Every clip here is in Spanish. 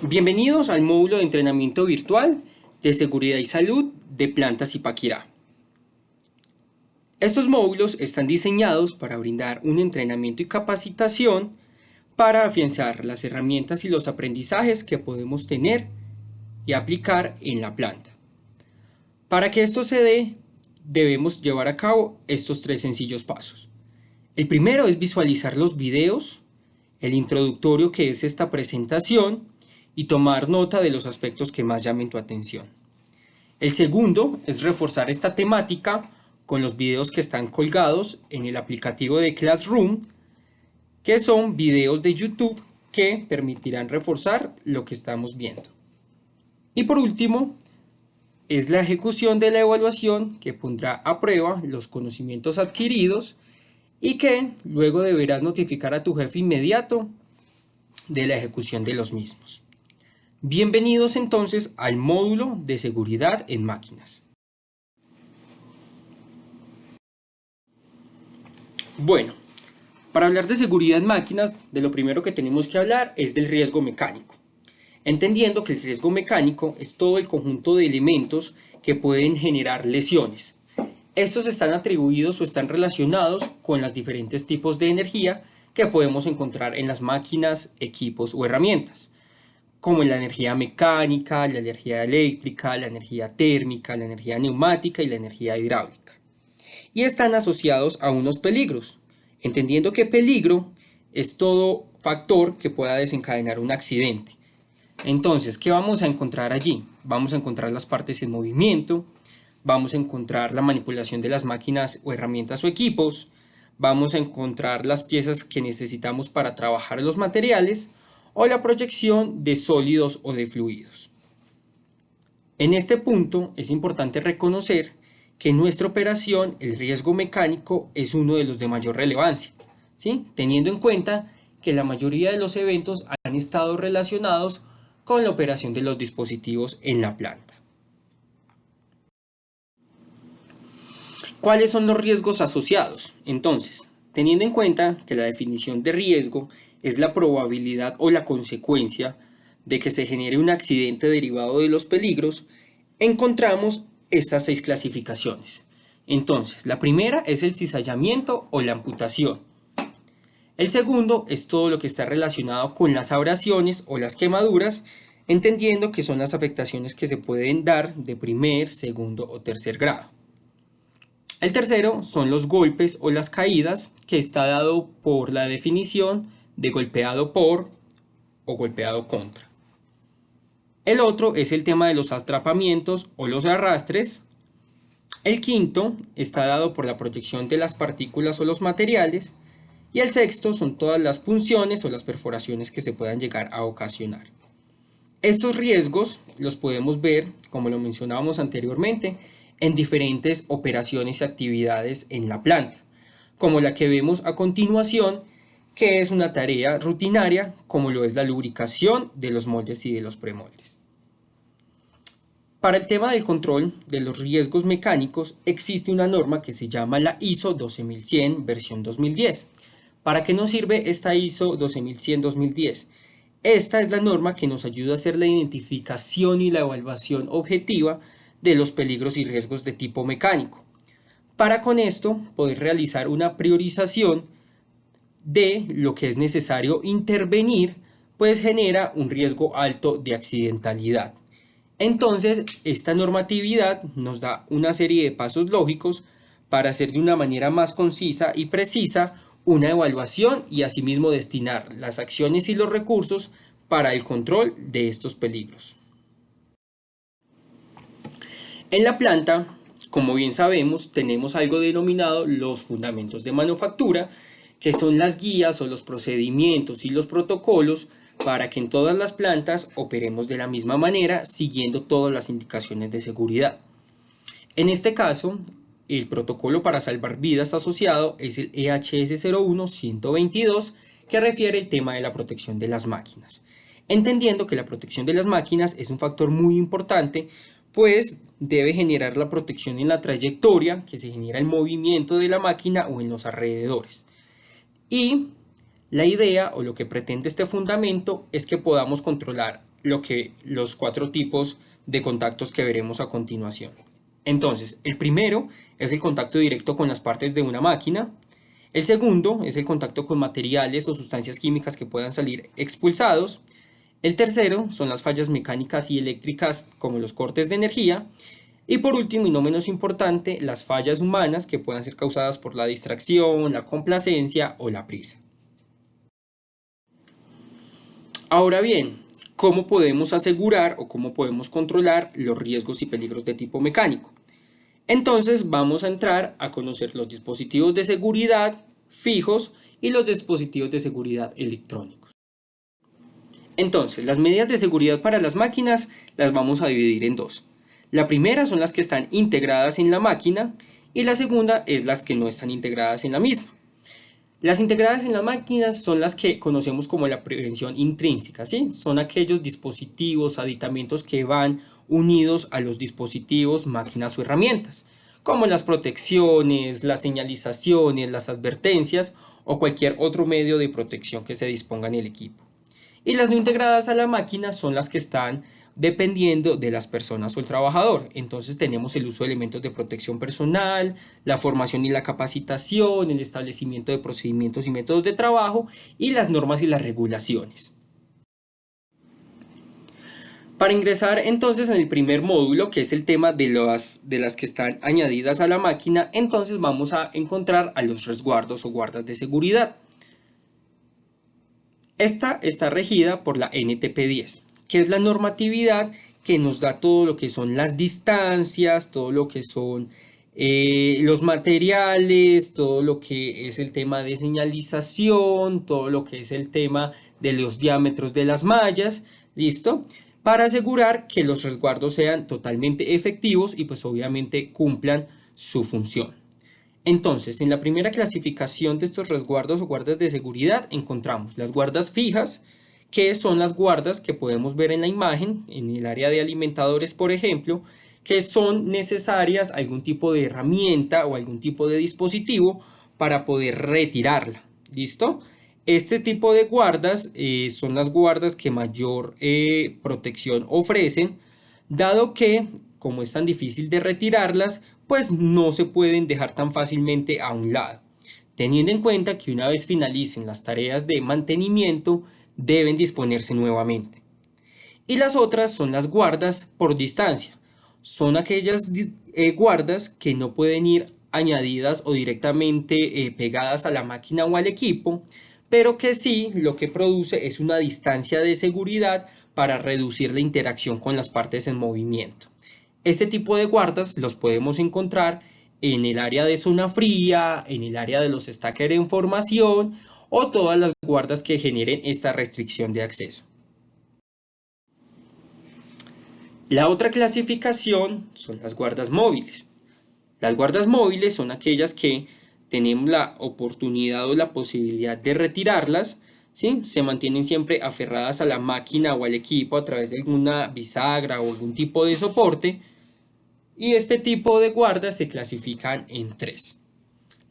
Bienvenidos al módulo de entrenamiento virtual de seguridad y salud de plantas Ipaquirá. Estos módulos están diseñados para brindar un entrenamiento y capacitación para afianzar las herramientas y los aprendizajes que podemos tener y aplicar en la planta. Para que esto se dé, debemos llevar a cabo estos 3 sencillos pasos. El primero es visualizar los videos, el introductorio que es esta presentación y tomar nota de los aspectos que más llamen tu atención. El segundo es reforzar esta temática con los videos que están colgados en el aplicativo de Classroom, que son videos de YouTube que permitirán reforzar lo que estamos viendo. Y por último, es la ejecución de la evaluación que pondrá a prueba los conocimientos adquiridos y que luego deberás notificar a tu jefe inmediato de la ejecución de los mismos. Bienvenidos entonces al módulo de seguridad en máquinas. Bueno, para hablar de seguridad en máquinas, de lo primero que tenemos que hablar es del riesgo mecánico. Entendiendo que el riesgo mecánico es todo el conjunto de elementos que pueden generar lesiones. Estos están atribuidos o están relacionados con los diferentes tipos de energía que podemos encontrar en las máquinas, equipos o herramientas, como la energía mecánica, la energía eléctrica, la energía térmica, la energía neumática y la energía hidráulica. Y están asociados a unos peligros, entendiendo que peligro es todo factor que pueda desencadenar un accidente. Entonces, ¿qué vamos a encontrar allí? Vamos a encontrar las partes en movimiento, vamos a encontrar la manipulación de las máquinas o herramientas o equipos, vamos a encontrar las piezas que necesitamos para trabajar los materiales, o la proyección de sólidos o de fluidos. En este punto es importante reconocer que en nuestra operación el riesgo mecánico es uno de los de mayor relevancia, ¿sí? Teniendo en cuenta que la mayoría de los eventos han estado relacionados con la operación de los dispositivos en la planta. ¿Cuáles son los riesgos asociados? Entonces, teniendo en cuenta que la definición de riesgo es la probabilidad o la consecuencia de que se genere un accidente derivado de los peligros, encontramos estas 6 clasificaciones. Entonces, la primera es el cizallamiento o la amputación. El segundo es todo lo que está relacionado con las abrasiones o las quemaduras, entendiendo que son las afectaciones que se pueden dar de primer, segundo o tercer grado. El tercero son los golpes o las caídas, que está dado por la definición de golpeado por o golpeado contra. El otro es el tema de los atrapamientos o los arrastres. El quinto está dado por la proyección de las partículas o los materiales. Y el sexto son todas las punciones o las perforaciones que se puedan llegar a ocasionar. Estos riesgos los podemos ver, como lo mencionábamos anteriormente, en diferentes operaciones y actividades en la planta, como la que vemos a continuación, que es una tarea rutinaria, como lo es la lubricación de los moldes y de los premoldes. Para el tema del control de los riesgos mecánicos existe una norma que se llama la ISO 12100 versión 2010. ¿Para qué nos sirve esta ISO 12100-2010? Esta es la norma que nos ayuda a hacer la identificación y la evaluación objetiva de los peligros y riesgos de tipo mecánico. Para con esto poder realizar una priorización de lo que es necesario intervenir, pues genera un riesgo alto de accidentalidad. Entonces, esta normatividad nos da una serie de pasos lógicos para hacer de una manera más concisa y precisa una evaluación y asimismo destinar las acciones y los recursos para el control de estos peligros. En la planta, como bien sabemos, tenemos algo denominado los fundamentos de manufactura, que son las guías o los procedimientos y los protocolos para que en todas las plantas operemos de la misma manera, siguiendo todas las indicaciones de seguridad. En este caso, el protocolo para salvar vidas asociado es el EHS 01122, que refiere el tema de la protección de las máquinas. Entendiendo que la protección de las máquinas es un factor muy importante, pues debe generar la protección en la trayectoria que se genera el movimiento de la máquina o en los alrededores. Y la idea o lo que pretende este fundamento es que podamos controlar los 4 tipos de contactos que veremos a continuación. Entonces, el primero es el contacto directo con las partes de una máquina. El segundo es el contacto con materiales o sustancias químicas que puedan salir expulsados. El tercero son las fallas mecánicas y eléctricas como los cortes de energía. Y por último y no menos importante, las fallas humanas que puedan ser causadas por la distracción, la complacencia o la prisa. Ahora bien, ¿cómo podemos asegurar o cómo podemos controlar los riesgos y peligros de tipo mecánico? Entonces vamos a entrar a conocer los dispositivos de seguridad fijos y los dispositivos de seguridad electrónicos. Entonces, las medidas de seguridad para las máquinas las vamos a dividir en dos. La primera son las que están integradas en la máquina y la segunda es las que no están integradas en la misma. Las integradas en las máquinas son las que conocemos como la prevención intrínseca, ¿sí? Son aquellos dispositivos, aditamentos que van unidos a los dispositivos, máquinas o herramientas, como las protecciones, las señalizaciones, las advertencias o cualquier otro medio de protección que se disponga en el equipo. Y las no integradas a la máquina son las que están dependiendo de las personas o el trabajador. Entonces tenemos el uso de elementos de protección personal, la formación y la capacitación, el establecimiento de procedimientos y métodos de trabajo y las normas y las regulaciones. Para ingresar entonces en el primer módulo, que es el tema de las que están añadidas a la máquina, entonces vamos a encontrar a los resguardos o guardas de seguridad. Esta está regida por la NTP10, que es la normatividad que nos da todo lo que son las distancias, todo lo que son los materiales, todo lo que es el tema de señalización, todo lo que es el tema de los diámetros de las mallas, ¿listo? Para asegurar que los resguardos sean totalmente efectivos y pues obviamente cumplan su función. Entonces, en la primera clasificación de estos resguardos o guardas de seguridad encontramos las guardas fijas, que son las guardas que podemos ver en la imagen, en el área de alimentadores, por ejemplo, que son necesarias algún tipo de herramienta o algún tipo de dispositivo para poder retirarla. ¿Listo? Este tipo de guardas son las guardas que mayor protección ofrecen, dado que, como es tan difícil de retirarlas, pues no se pueden dejar tan fácilmente a un lado, teniendo en cuenta que una vez finalicen las tareas de mantenimiento, deben disponerse nuevamente. Y las otras son las guardas por distancia. Son aquellas guardas que no pueden ir añadidas o directamente pegadas a la máquina o al equipo, pero que sí lo que produce es una distancia de seguridad para reducir la interacción con las partes en movimiento. Este tipo de guardas los podemos encontrar en el área de zona fría, en el área de los stackers en formación o todas las guardas que generen esta restricción de acceso. La otra clasificación son las guardas móviles. Las guardas móviles son aquellas que tenemos la oportunidad o la posibilidad de retirarlas, ¿sí? Se mantienen siempre aferradas a la máquina o al equipo a través de alguna bisagra o algún tipo de soporte. Y este tipo de guardas se clasifican en 3.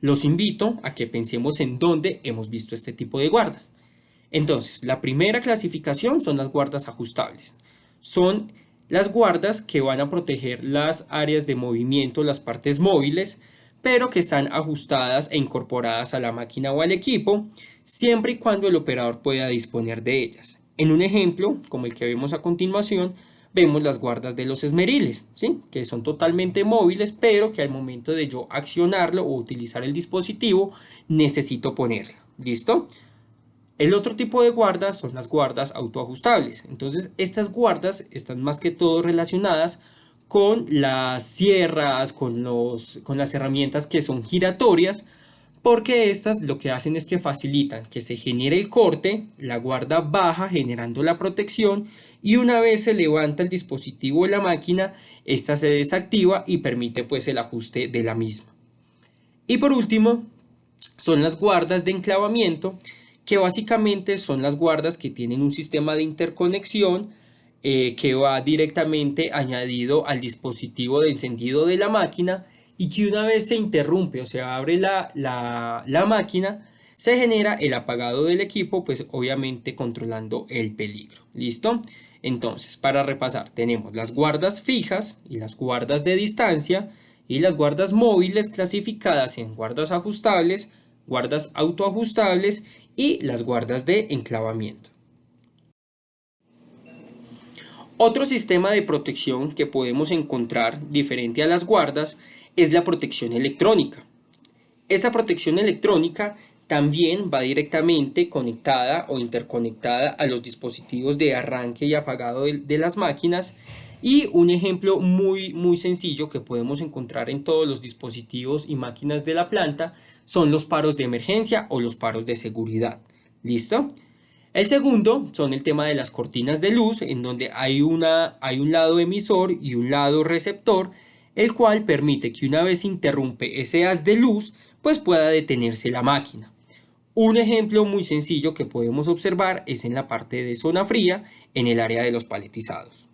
Los invito a que pensemos en dónde hemos visto este tipo de guardas. Entonces, la primera clasificación son las guardas ajustables. Son las guardas que van a proteger las áreas de movimiento, las partes móviles, pero que están ajustadas e incorporadas a la máquina o al equipo, siempre y cuando el operador pueda disponer de ellas. En un ejemplo, como el que vemos a continuación, vemos las guardas de los esmeriles, ¿sí? Que son totalmente móviles, pero que al momento de yo accionarlo o utilizar el dispositivo, necesito ponerla. ¿Listo? El otro tipo de guardas son las guardas autoajustables. Entonces, estas guardas están más que todo relacionadas con las sierras, con las herramientas que son giratorias, porque estas lo que hacen es que facilitan que se genere el corte, la guarda baja generando la protección y una vez se levanta el dispositivo de la máquina, esta se desactiva y permite pues el ajuste de la misma. Y por último, son las guardas de enclavamiento, que básicamente son las guardas que tienen un sistema de interconexión que va directamente añadido al dispositivo de encendido de la máquina y que una vez se interrumpe o se abre la máquina, se genera el apagado del equipo, pues obviamente controlando el peligro. ¿Listo? Entonces, para repasar, tenemos las guardas fijas y las guardas de distancia y las guardas móviles clasificadas en guardas ajustables, guardas autoajustables y las guardas de enclavamiento. Otro sistema de protección que podemos encontrar diferente a las guardas es la protección electrónica. Esa protección electrónica también va directamente conectada o interconectada a los dispositivos de arranque y apagado de las máquinas, y un ejemplo muy sencillo que podemos encontrar en todos los dispositivos y máquinas de la planta son los paros de emergencia o los paros de seguridad. ¿Listo? El segundo son el tema de las cortinas de luz, en donde hay un lado emisor y un lado receptor, el cual permite que una vez se interrumpe ese haz de luz, pues pueda detenerse la máquina. Un ejemplo muy sencillo que podemos observar es en la parte de zona fría, en el área de los paletizados.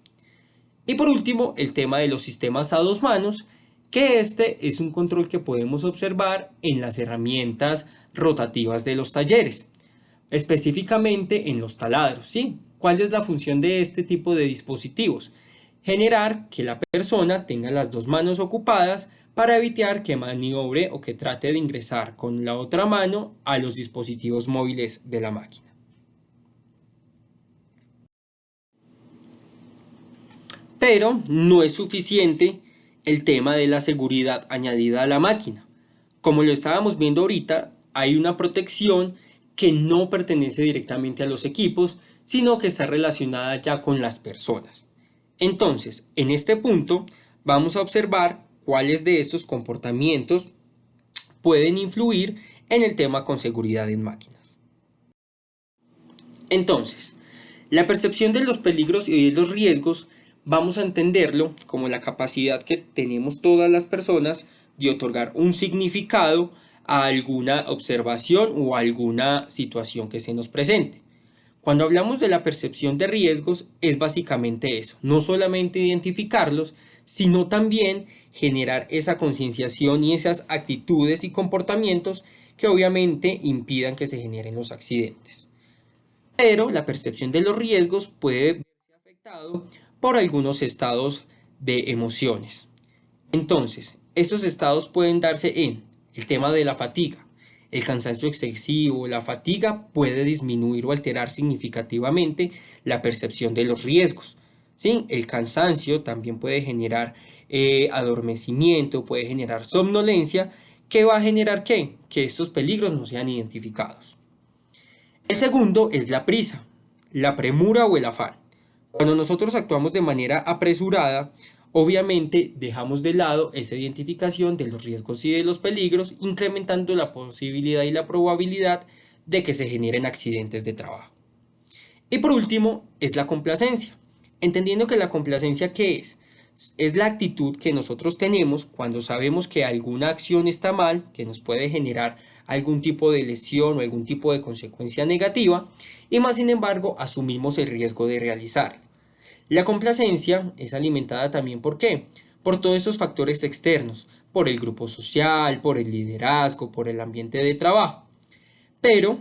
Y por último, el tema de los sistemas a dos manos, que este es un control que podemos observar en las herramientas rotativas de los talleres, específicamente en los taladros, ¿sí? ¿Cuál es la función de este tipo de dispositivos? Generar que la persona tenga las dos manos ocupadas para evitar que maniobre o que trate de ingresar con la otra mano a los dispositivos móviles de la máquina. Pero no es suficiente el tema de la seguridad añadida a la máquina. Como lo estábamos viendo ahorita, hay una protección que no pertenece directamente a los equipos, sino que está relacionada ya con las personas. Entonces, en este punto, vamos a observar cuáles de estos comportamientos pueden influir en el tema con seguridad en máquinas. Entonces, la percepción de los peligros y de los riesgos vamos a entenderlo como la capacidad que tenemos todas las personas de otorgar un significado a alguna observación o a alguna situación que se nos presente. Cuando hablamos de la percepción de riesgos es básicamente eso, no solamente identificarlos, sino también generar esa concienciación y esas actitudes y comportamientos que obviamente impidan que se generen los accidentes. Pero la percepción de los riesgos puede verse afectado por algunos estados de emociones. Entonces, estos estados pueden darse en el tema de la fatiga. El cansancio excesivo, la fatiga puede disminuir o alterar significativamente la percepción de los riesgos. ¿Sí? El cansancio también puede generar adormecimiento, puede generar somnolencia, que va a generar ¿qué? Que estos peligros no sean identificados. El segundo es la prisa, la premura o el afán. Cuando nosotros actuamos de manera apresurada, obviamente dejamos de lado esa identificación de los riesgos y de los peligros, incrementando la posibilidad y la probabilidad de que se generen accidentes de trabajo. Y por último, es la complacencia. Entendiendo que la complacencia, ¿qué es? Es la actitud que nosotros tenemos cuando sabemos que alguna acción está mal, que nos puede generar algún tipo de lesión o algún tipo de consecuencia negativa, y más sin embargo asumimos el riesgo de realizarla. La complacencia es alimentada también ¿por qué? Por todos estos factores externos, por el grupo social, por el liderazgo, por el ambiente de trabajo. Pero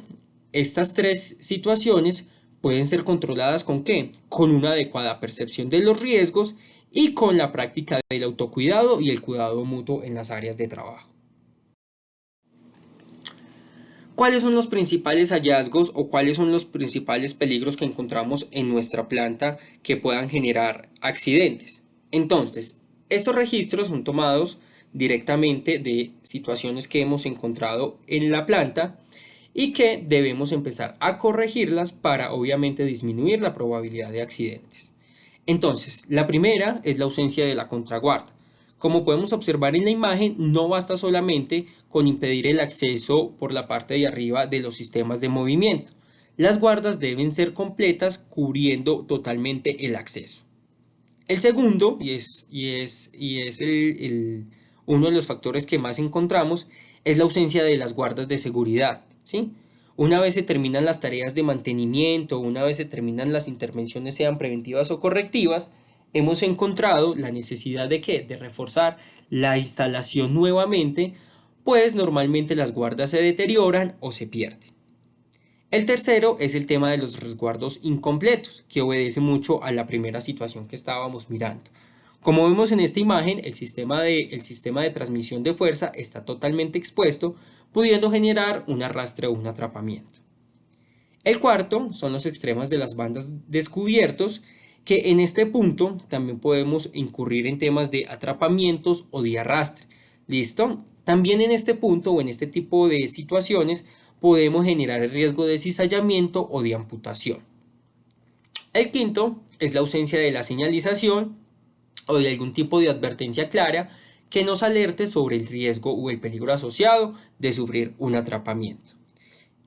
estas tres situaciones pueden ser controladas ¿con qué? Con una adecuada percepción de los riesgos y con la práctica del autocuidado y el cuidado mutuo en las áreas de trabajo. ¿Cuáles son los principales hallazgos o cuáles son los principales peligros que encontramos en nuestra planta que puedan generar accidentes? Entonces, estos registros son tomados directamente de situaciones que hemos encontrado en la planta y que debemos empezar a corregirlas para obviamente disminuir la probabilidad de accidentes. Entonces, la primera es la ausencia de la contraguarda. Como podemos observar en la imagen, no basta solamente con impedir el acceso por la parte de arriba de los sistemas de movimiento. Las guardas deben ser completas cubriendo totalmente el acceso. El segundo, uno de los factores que más encontramos, es la ausencia de las guardas de seguridad, ¿sí? Una vez se terminan las tareas de mantenimiento, una vez se terminan las intervenciones, sean preventivas o correctivas, hemos encontrado la necesidad de ¿qué? De reforzar la instalación nuevamente pues normalmente las guardas se deterioran o se pierden. El tercero es el tema de los resguardos incompletos, que obedece mucho a la primera situación que estábamos mirando. Como vemos en esta imagen, el sistema de transmisión de fuerza está totalmente expuesto, pudiendo generar un arrastre o un atrapamiento. El cuarto son los extremos de las bandas descubiertos, que en este punto también podemos incurrir en temas de atrapamientos o de arrastre. ¿Listo? También en este punto o en este tipo de situaciones podemos generar el riesgo de cizallamiento o de amputación. El quinto es la ausencia de la señalización o de algún tipo de advertencia clara que nos alerte sobre el riesgo o el peligro asociado de sufrir un atrapamiento.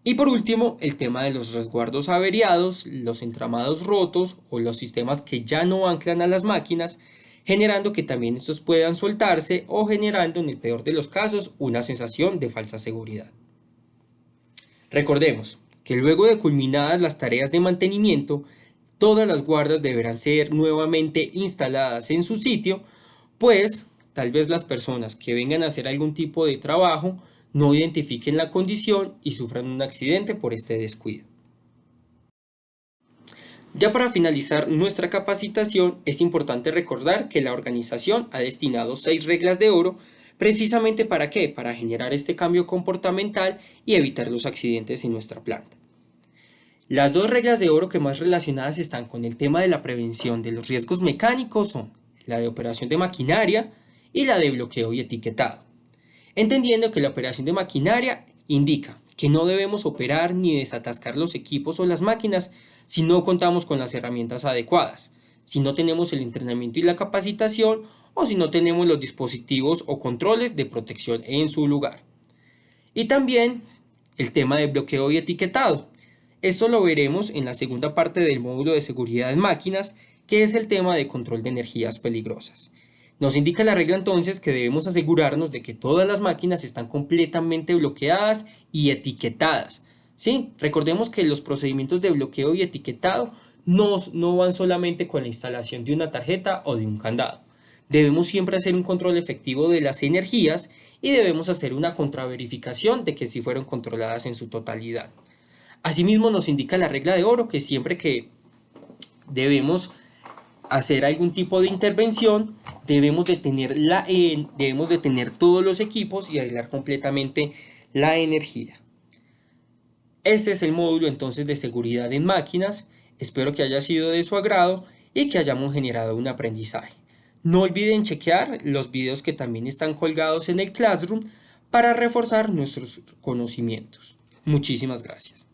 Y por último, el tema de los resguardos averiados, los entramados rotos o los sistemas que ya no anclan a las máquinas, generando que también estos puedan soltarse o generando, en el peor de los casos, una sensación de falsa seguridad. Recordemos que luego de culminadas las tareas de mantenimiento, todas las guardas deberán ser nuevamente instaladas en su sitio, pues tal vez las personas que vengan a hacer algún tipo de trabajo no identifiquen la condición y sufran un accidente por este descuido. Ya para finalizar nuestra capacitación, es importante recordar que la organización ha destinado 6 reglas de oro precisamente ¿para qué? Para generar este cambio comportamental y evitar los accidentes en nuestra planta. Las 2 reglas de oro que más relacionadas están con el tema de la prevención de los riesgos mecánicos son la de operación de maquinaria y la de bloqueo y etiquetado. Entendiendo que la operación de maquinaria indica que no debemos operar ni desatascar los equipos o las máquinas si no contamos con las herramientas adecuadas, si no tenemos el entrenamiento y la capacitación o si no tenemos los dispositivos o controles de protección en su lugar. Y también el tema de bloqueo y etiquetado. Esto lo veremos en la segunda parte del módulo de seguridad en máquinas, que es el tema de control de energías peligrosas. Nos indica la regla entonces que debemos asegurarnos de que todas las máquinas están completamente bloqueadas y etiquetadas. ¿Sí? Recordemos que los procedimientos de bloqueo y etiquetado no van solamente con la instalación de una tarjeta o de un candado. Debemos siempre hacer un control efectivo de las energías y debemos hacer una contraverificación de que sí fueron controladas en su totalidad. Asimismo nos indica la regla de oro que siempre que debemos hacer algún tipo de intervención, debemos de tener todos los equipos y aislar completamente la energía. Este es el módulo entonces de seguridad en máquinas. Espero que haya sido de su agrado y que hayamos generado un aprendizaje. No olviden chequear los videos que también están colgados en el Classroom para reforzar nuestros conocimientos. Muchísimas gracias.